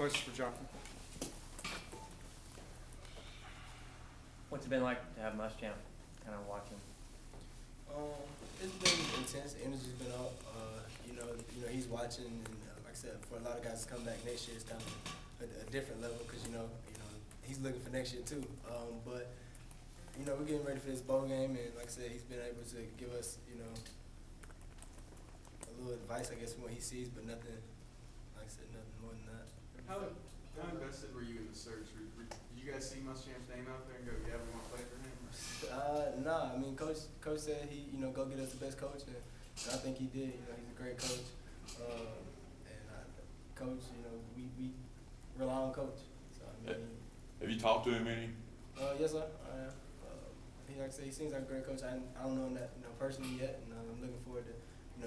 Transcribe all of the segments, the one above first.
questions for Jonathan? What's it been like to have Muschamp kind of watching? It's been intense. The energy's been up. He's watching, and like I said, for a lot of guys to come back next year, it's kind of a different level because he's looking for next year too. But we're getting ready for this bowl game, and like I said, he's been able to give us a little advice, I guess, from what he sees, but nothing, like I said, nothing more than that. How invested were you in the search? Did you guys see Muschamp's name out there and go, yeah, we want to play for him? Nah. I mean, coach said he, go get us the best coach, and I think he did. He's a great coach, coach, we rely on coach. So I mean, have you talked to him any? Yes, sir. I have. Like I said, he seems like a great coach. I don't know him that personally yet, and I'm looking forward to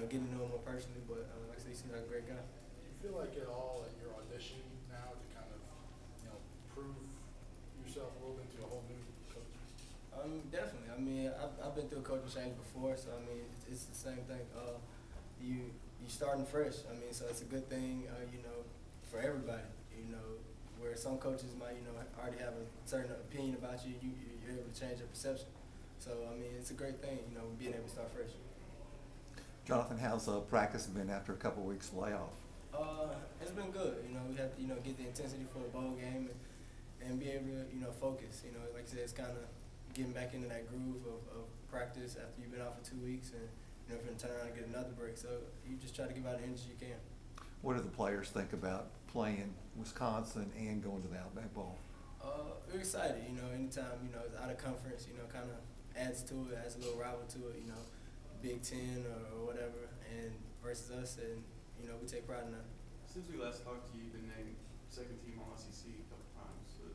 getting to know him more personally. But like I said, he seems like a great guy. Do you feel like at all that you're auditioning now to kind of prove yourself a little bit to a whole new coach? Definitely. I mean, I've been through a coaching change before, so I mean, it's the same thing. You starting fresh. I mean, so it's a good thing, for everybody. Where some coaches might, already have a certain opinion about you, you're able to change your perception. So I mean, it's a great thing, being able to start fresh. Jonathan, how's practice been after a couple of weeks layoff? It's been good. We have to, get the intensity for a bowl game and be able to, focus. Like I said, it's kind of getting back into that groove of practice after you've been out for 2 weeks, and if you're gonna turn around and get another break. So you just try to give out the energy you can. What do the players think about playing Wisconsin and going to the Outback Bowl? We're excited. Anytime it's out of conference, kind of adds to it, adds a little rival to it. Big Ten or whatever, and versus us, and we take pride in that. Since we last talked to you, you've been named second team All SEC a couple times. So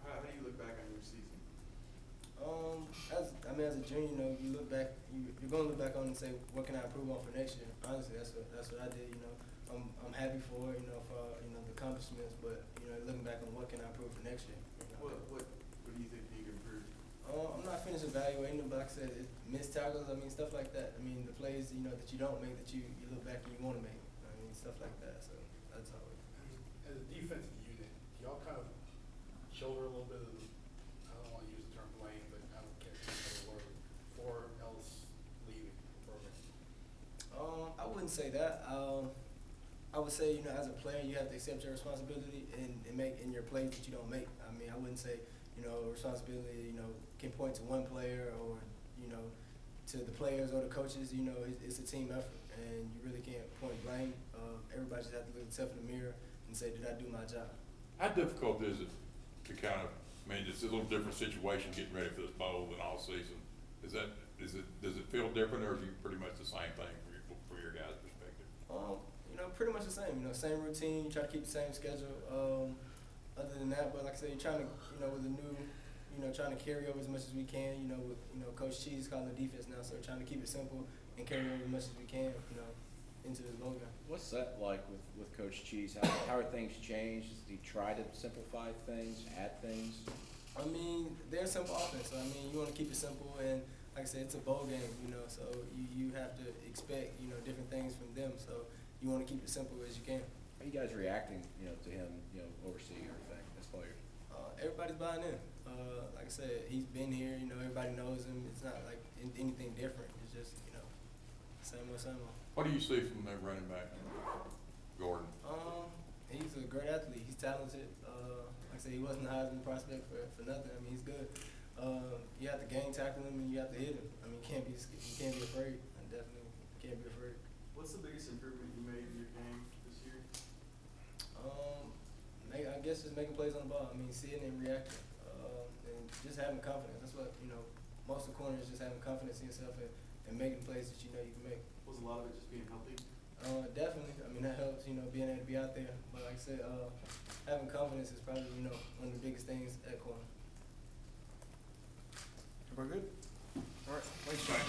how do you look back on your season? As a junior, you look back, you're going to look back on it and say, what can I improve on for next year? Honestly, that's what I did. I'm happy for it, for the accomplishments, but looking back on what can I improve for next year. What do you think you can improve? I'm not finished evaluating them, but like I said, missed tackles. I mean, stuff like that. I mean, the plays that you don't make that you look back and you want to make. I mean, stuff like that. So that's how it. As a defensive unit, do y'all kind of shoulder a little bit of the, I don't want to use the term blame, but I don't care the word, for else leaving the program? I wouldn't say that. I would say, as a player, you have to accept your responsibility and make in your plays that you don't make. I mean, I wouldn't say, responsibility, can point to one player or, to the players or the coaches. It's a team effort, and you really can't point blame. Everybody just has to look at themselves in the mirror and say, did I do my job? How difficult is it to it's a little different situation getting ready for this bowl than all season? Does it feel different, or is it pretty much the same thing for your guys' perspective? Pretty much the same. Same routine. You try to keep the same schedule. Other than that, but like I said, you're trying to, with the new, trying to carry over as much as we can. With Coach Cheese calling the defense now, so we're trying to keep it simple and carry over as much as we can, into this bowl game. What's that like with Coach Cheese? How are things changed? Does he try to simplify things, add things? I mean, they're a simple offense. So, I mean, you want to keep it simple, and like I said, it's a bowl game, so you have to expect, different things from them. So you want to keep it simple as you can. How are you guys reacting, to him, overseeing everything as players? Everybody's buying in. Like I said, he's been here. Everybody knows him. It's not like anything different. It's just, same old. What do you see from their running back, Gordon? He's a great athlete. He's talented. Like I said, he wasn't the Heisman prospect for nothing. I mean, he's good. You have to game tackle him and you have to hit him. I mean, you can't be afraid. I definitely can't be afraid. What's the biggest improvement you made in your game this year? I guess just making plays on the ball. I mean, seeing and reacting, and just having confidence. That's what most of the corners just having confidence in yourself and making plays that you can make. Was a lot of it just being healthy? Definitely. I mean, that helps. Being able to be out there. But like I said, having confidence is probably one of the biggest things at corner. We're good. All right. Thanks, Josh.